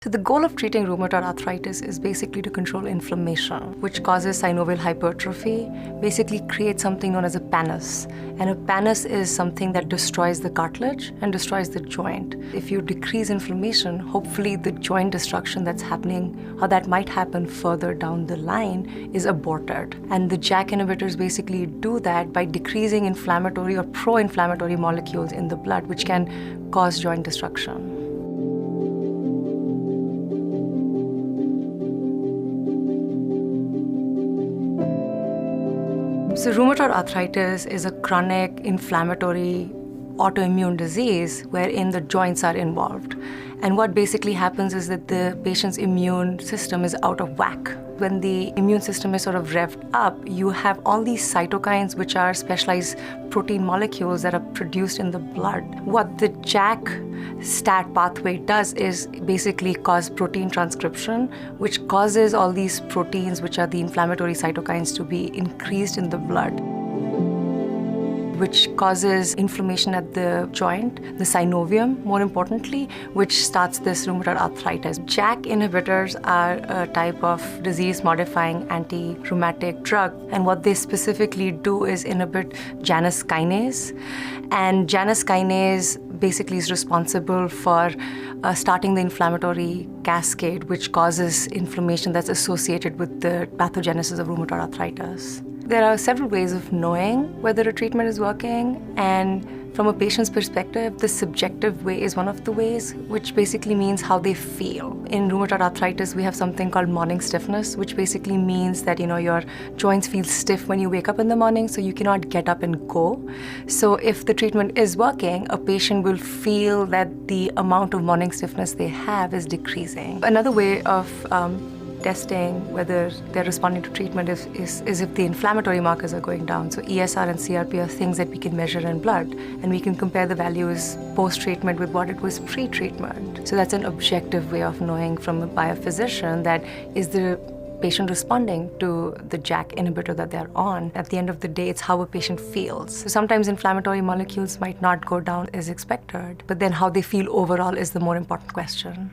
So the goal of treating rheumatoid arthritis is basically to control inflammation, which causes synovial hypertrophy, basically creates something known as a pannus. And a pannus is something that destroys the cartilage and destroys the joint. If you decrease inflammation, hopefully the joint destruction that's happening or that might happen further down the line is aborted. And the JAK inhibitors basically do that by decreasing inflammatory or pro-inflammatory molecules in the blood, which can cause joint destruction. So rheumatoid arthritis is a chronic inflammatory autoimmune disease wherein the joints are involved. And what basically happens is that the patient's immune system is out of whack. When the immune system is sort of revved up, you have all these cytokines, which are specialized protein molecules that are produced in the blood. What the JAK STAT pathway does is basically cause protein transcription, which causes all these proteins, which are the inflammatory cytokines, to be increased in the blood, which causes inflammation at the joint, the synovium, more importantly, which starts this rheumatoid arthritis. JAK inhibitors are a type of disease-modifying anti-rheumatic drug, and what they specifically do is inhibit Janus kinase. And Janus kinase basically is responsible for starting the inflammatory cascade, which causes inflammation that's associated with the pathogenesis of rheumatoid arthritis. There are several ways of knowing whether a treatment is working, and from a patient's perspective, the subjective way is one of the ways, which basically means how they feel. In rheumatoid arthritis, we have something called morning stiffness, which basically means that your joints feel stiff when you wake up in the morning, so you cannot get up and go. So if the treatment is working, a patient will feel that the amount of morning stiffness they have is decreasing. Another way of testing whether they're responding to treatment is if the inflammatory markers are going down. So ESR and CRP are things that we can measure in blood, and we can compare the values post-treatment with what it was pre-treatment. So that's an objective way of knowing by a physician that is the patient responding to the JAK inhibitor that they're on. At the end of the day, it's how a patient feels. So sometimes inflammatory molecules might not go down as expected, but then how they feel overall is the more important question.